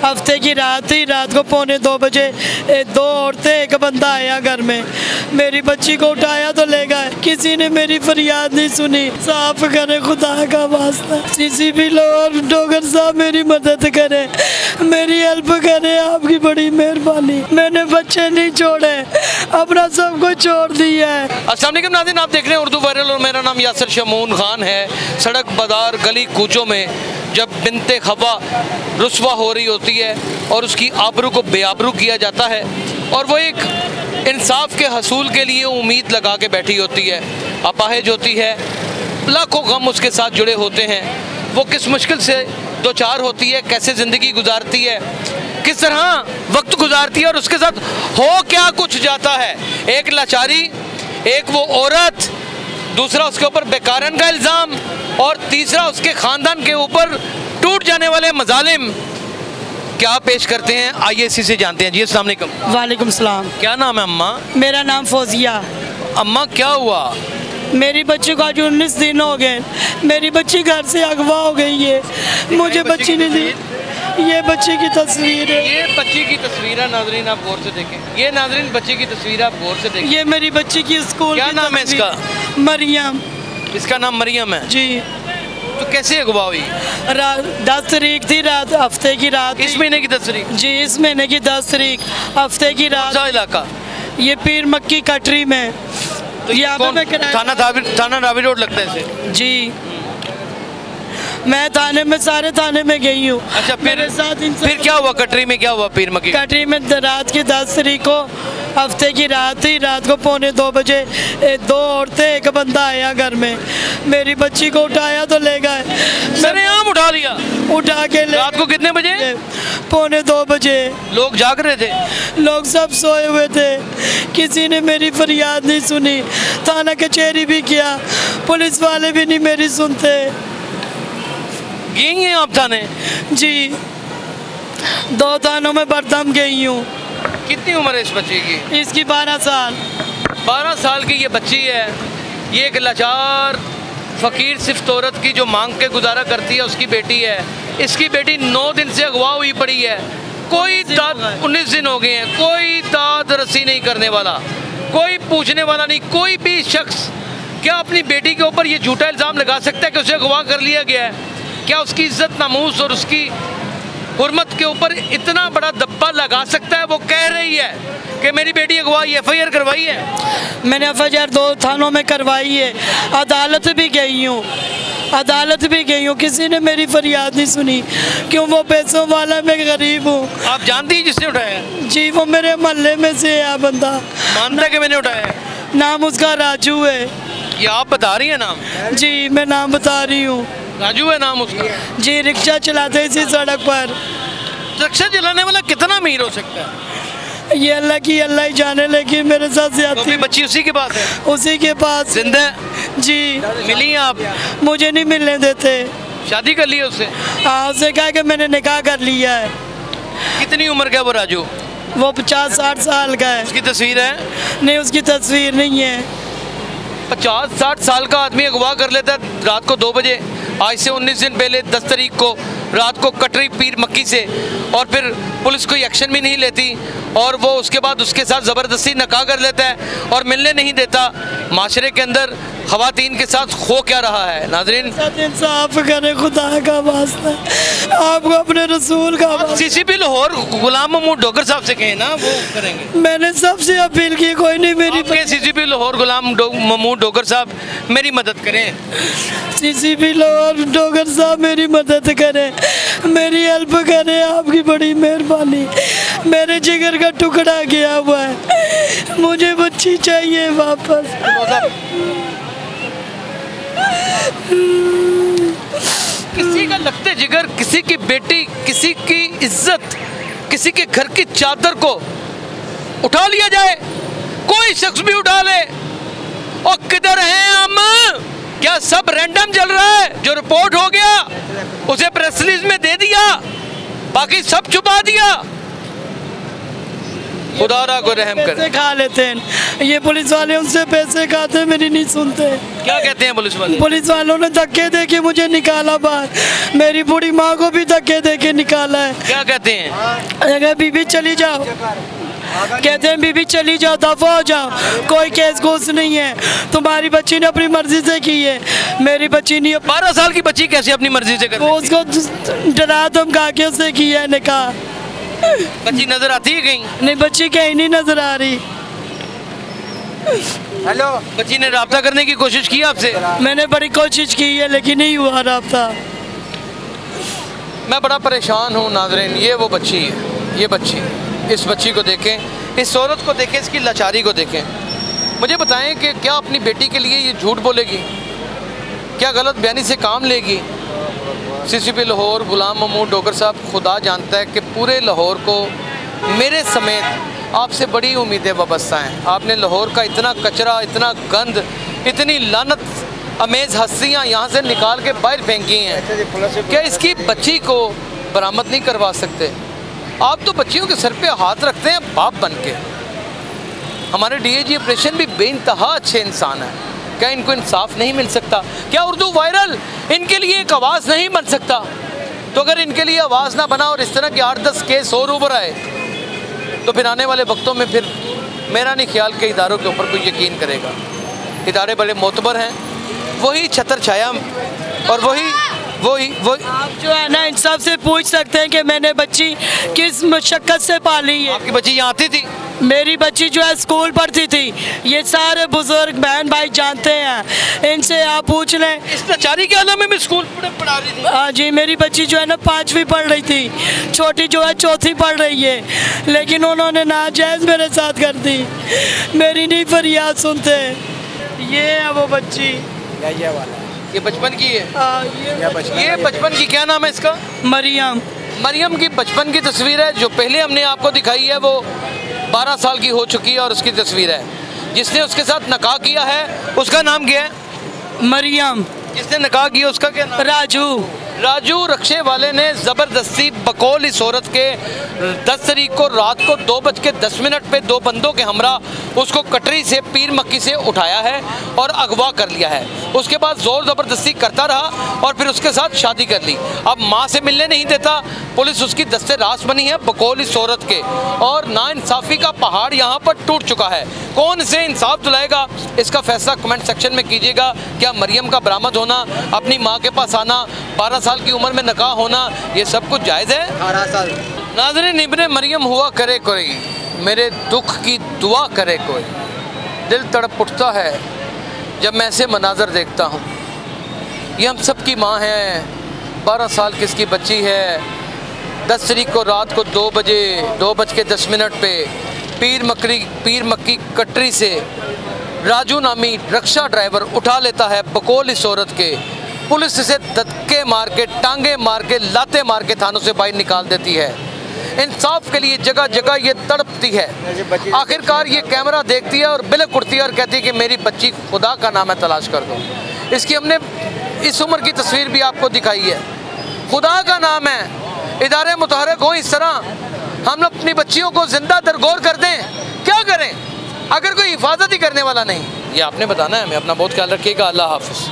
हफ्ते की रात थी, रात को 1:45 बजे 2 औरतें एक बंदा आया घर में, मेरी बच्ची को उठाया तो ले गए। किसी ने मेरी फरियाद नहीं सुनी। साफ करे खुदा का वास्ता, सीसीपी लो और डोगर साहब मेरी मदद करें, मेरी हेल्प करें, आपकी बड़ी मेहरबानी। मैंने बच्चे नहीं छोड़े, अपना सब कुछ छोड़ दिया है। अस्सलाम वालेकुम नाज़रीन, आप देख रहे हैं उर्दू वायरल और मेरा नाम यासिर शमून खान है। सड़क बाजार गली कूचों में जब बिनते खवा रुस्वा हो रही होती है और उसकी आबरू को बेआबरू किया जाता है और वो एक इंसाफ के हसूल के लिए उम्मीद लगा के बैठी होती है, अपाहिज होती है, लाखों गम उसके साथ जुड़े होते हैं, वो किस मुश्किल से दो चार होती है, कैसे ज़िंदगी गुजारती है, किस तरह वक्त गुजारती है और उसके साथ हो क्या कुछ जाता है। एक लाचारी, एक वो औरत, दूसरा उसके ऊपर बेकारन का इल्ज़ाम और तीसरा उसके ख़ानदान के ऊपर टूट जाने वाले मजालिम। क्या पेश करते हैं, आइए इसी से जानते हैं। जी अस्सलाम वालेकुम। वालेकुम सलाम। क्या नाम है अम्मा? मेरा नाम फौजिया। अम्मा क्या हुआ? मेरी बच्ची को आज 19 दिन हो गए, मेरी बच्ची घर से अगवा हो गई है, मुझे बच्ची नहीं दी। ये बच्ची की तस्वीर है, ये बच्ची की तस्वीर है नाज़रीन, आप गौर से देखें। ये नाज़रीन बच्ची की तस्वीर आप गौर से देखें। ये मेरी बच्ची की स्कूल क्या नाम है इसका? मरियम। इसका नाम मरियम है जी। तो कैसे अगवा हुई? 10 तारीख थी रात, हफ्ते की रात। इस महीने की 10 तारीख? जी, इस महीने की 10 तारीख, हफ्ते की रात। कौन सा इलाका? ये पीर मक्की कटरी में। तो ये थाना रावी रोड लगता है इसे? जी, मैं थाने में, सारे थाने में गई हूँ। अच्छा, फिर क्या हुआ कटरी में? क्या हुआ पीर मक्की? कटरी में रात की 10 तारीख को, हफ्ते की रात थी, रात को 1:45 बजे 2 औरतें एक बंदा आया घर में, मेरी बच्ची को उठाया तो ले गए। मैंने आम उठा लिया, उठा के ले। रात को कितने बजे? 1:45 बजे। लोग जाग रहे थे? लोग सब सोए हुए थे, किसी ने मेरी फरियाद नहीं सुनी। थाना कचहरी भी किया, पुलिस वाले भी नहीं मेरी सुनते। गई हैं आप थाने? जी, 2 थानों में बरदम गई हूँ। कितनी उम्र है इस बच्ची की? इसकी 12 साल। 12 साल की ये बच्ची है। ये एक लाचार फ़कीर सिफ्त औरत की जो मांग के गुजारा करती है, उसकी बेटी है। इसकी बेटी 9 दिन से अगवा हुई पड़ी है। कोई 19 दिन हो गए हैं, कोई दाद रसी नहीं करने वाला, कोई पूछने वाला नहीं। कोई भी शख्स क्या अपनी बेटी के ऊपर ये झूठा इल्ज़ाम लगा सकता है कि उसे अगवा कर लिया गया है? क्या उसकी इज्जत नामूस और उसकी हुर्मत के ऊपर इतना बड़ा दब्बा लगा सकता है? वो कह रही है कि मेरी बेटी अगवाई, FIR करवाई है। मैंने FIR 2 थानों में करवाई है, अदालत भी गई हूँ, अदालत भी गई हूँ, किसी ने मेरी फरियाद नहीं सुनी। क्यों? वो पैसों वाला, मैं गरीब हूँ। आप जानती हैं जिसने उठाया? जी, वो मेरे मोहल्ले में से है बंदा। मानता है कि मैंने उठाया? नाम उसका राजू है। ये आप बता रही है नाम? जी, मैं नाम बता रही हूँ। राजू है नाम उसका? जी, रिक्शा चलाते इसी सड़क पर। रिक्शा चलाने वाला कितना अमीर हो सकता है? ये अल्लाह की अल्लाह ही जाने, लेकिन मेरे साथ ज्यादती। तो बच्ची उसी के पास है? उसी के पास जिंदा? जी। मिली हैं आप? मुझे नहीं मिलने देते। शादी कर ली है उससे? हाँ, उससे कहा कि मैंने निकाह कर लिया है। कितनी उम्र का वो राजू? वो 50-60 साल का है। उसकी तस्वीर है? नहीं, उसकी तस्वीर नहीं है। 50-60 साल का आदमी अगवा कर लेता है रात को 2 बजे। आज से 19 दिन पहले 10 तारीख को रात को कटरी पीर मक्की से, और फिर पुलिस कोई एक्शन भी नहीं लेती और वो उसके बाद उसके साथ ज़बरदस्ती निकाह कर लेता है और मिलने नहीं देता। माशरे के अंदर ख़वातीन के साथ हो क्या रहा है नाज़रीन? इंसाफ करे खुदा का वास्ता, आपको अपने रसूल का। CCP लाहौर गुलाम महमूद डोगर साहब से कहें ना, वो करेंगे। मैंने सबसे अपील की, कोई नहीं मेरी। CCP लाहौर गुलाम महमूद डोगर साहब मेरी मदद करें। CCP लाहौर डोगर साहब मेरी मदद करें, मेरी हेल्प करें, आपकी बड़ी मेहरबानी। मेरे जिगर का टुकड़ा गया हुआ है, मुझे बच्ची चाहिए वापस। किसी का लगते जिगर, किसी की बेटी, किसी की इज्जत, किसी के घर की चादर को उठा लिया जाए, कोई शख्स भी उठा ले। और किधर हैं हम? क्या सब रैंडम चल रहा है? जो रिपोर्ट हो गया उसे प्रेस रिलीज में दे दिया, बाकी सब छुपा दिया। खुदा को रहम कर। पैसे खा लेते हैं ये पुलिस वाले, उनसे पैसे खाते हैं, मेरी नहीं सुनते। क्या कहते हैं पुलिस वाले? पुलिस वालों ने धक्के दे के मुझे निकाला बाहर, मेरी बूढ़ी माँ को भी धक्के दे के निकाला है। क्या कहते हैं? अगर बीबी चली जाओ, कहते हैं बीबी चली जाओ, दफा हो जाओ, कोई केस घूस नहीं है, तुम्हारी बच्ची ने अपनी मर्जी से की है, मेरी बच्ची नहीं। 12 साल की बच्ची कैसे अपनी मर्जी से कर? वो उसको डरा धमका के उससे किया है निकाह। बच्ची नजर आती है कहीं? नहीं, बच्ची कहीं नहीं नजर आ रही। हेलो, बच्ची ने राब्ता करने की कोशिश की आपसे? मैंने बड़ी कोशिश की है लेकिन नहीं हुआ राब्ता। मैं बड़ा परेशान हूँ नाज़रीन। ये वो बच्ची है, ये बच्ची, इस बच्ची को देखें, इस औरत को देखें, इसकी लाचारी को देखें। मुझे बताएं कि क्या अपनी बेटी के लिए ये झूठ बोलेगी? क्या गलत बयानी से काम लेगी? CCP लाहौर गुलाम महमूद डोगर साहब, खुदा जानता है कि पूरे लाहौर को, मेरे समेत, आपसे बड़ी उम्मीदें वाबस्ता हैं। आपने लाहौर का इतना कचरा, इतना गंद, इतनी लानत अमेज़ हस्तियाँ यहाँ से निकाल के बाहर फेंकी हैं। क्या इसकी बच्ची को बरामद नहीं करवा सकते? आप तो बच्चियों के सर पे हाथ रखते हैं बाप बन के। हमारे DIG ऑपरेशन भी बेइंतहा अच्छे इंसान हैं। क्या इनको इंसाफ नहीं मिल सकता? क्या उर्दू वायरल इनके लिए एक आवाज़ नहीं बन सकता? तो अगर इनके लिए आवाज़ ना बना और इस तरह के 8-10 केस और उभर आए तो फिर आने वाले वक्तों में फिर मेरा नहीं ख्याल कि इदारों के ऊपर कोई यकीन करेगा। इदारे बड़े मोतबर हैं, वही छतर छाया और वही आप जो है ना इंसाफ से पूछ सकते हैं कि मैंने बच्ची किस मशक्क़त से पाली है। आपकी बच्ची यहाँ आती थी? मेरी बच्ची जो है स्कूल पढ़ती थी, ये सारे बुजुर्ग बहन भाई जानते हैं, इनसे आप पूछ लें। इस लाचारी के आलम में भी स्कूल पढ़ा रही थी? हाँ जी, मेरी बच्ची जो है ना 5वीं पढ़ रही थी, छोटी जो है 4थी पढ़ रही है, लेकिन उन्होंने नाजायज़ मेरे साथ कर दी, मेरी नहीं फरियाद सुनते। ये है वो बच्ची, ये वाला, ये बचपन की है। ये बचपन की, क्या नाम है इसका? मरियम। मरियम की बचपन की तस्वीर है। जो पहले हमने आपको दिखाई है वो 12 साल की हो चुकी है और उसकी तस्वीर है। जिसने उसके साथ निकाह किया है उसका नाम क्या है? मरियम। जिसने निकाह किया उसका क्या नाम? राजू रक्शे वाले ने ज़बरदस्ती बकौल इस औरत के 10 तारीख को रात को 2:10 पे 2 बंदों के हमरा उसको कटरी से पीर मक्की से उठाया है और अगवा कर लिया है। उसके बाद ज़ोर ज़बरदस्ती करता रहा और फिर उसके साथ शादी कर ली। अब माँ से मिलने नहीं देता, पुलिस उसकी दस्ते रास बनी है बकौल इस औरत के, और नाइंसाफ़ी का पहाड़ यहाँ पर टूट चुका है। कौन इसे इंसाफ दिलाएगा? इसका फैसला कमेंट सेक्शन में कीजिएगा। क्या मरियम का बरामद होना, अपनी माँ के पास आना, 12 साल की उम्र में निकाह होना, ये सब कुछ जायज़ है? 18 साल। नाज़रीन, इब्ने मरियम हुआ करे कोई, मेरे दुख की दुआ करे कोई। दिल तड़प उठता है जब मैं ऐसे मनाजर देखता हूँ। ये हम सब की माँ है, 12 साल की इसकी बच्ची है। 10 तारीख को रात को 2:10 पे पीर मक्की कटरी से राजू नामी रक्षा ड्राइवर उठा लेता है बकौल इस औरत के। पुलिस इसे धक्के मार के, टांगे मार के, लाते मार के थानों से बाहर निकाल देती है। इंसाफ के लिए जगह जगह ये तड़पती है। आखिरकार ये कैमरा देखती है और बिलक उठती है और कहती है कि मेरी बच्ची, खुदा का नाम है, तलाश कर दो। इसकी हमने इस उम्र की तस्वीर भी आपको दिखाई है। खुदा का नाम है, इदारे मुतहरक हों इस तरह, हम अपनी बच्चियों को जिंदा दरगोर कर दें, क्या करें अगर कोई हिफाजत ही करने वाला नहीं? ये आपने बताना है हमें। अपना बहुत ख्याल रखिएगा। अल्लाह हाफ़िज़।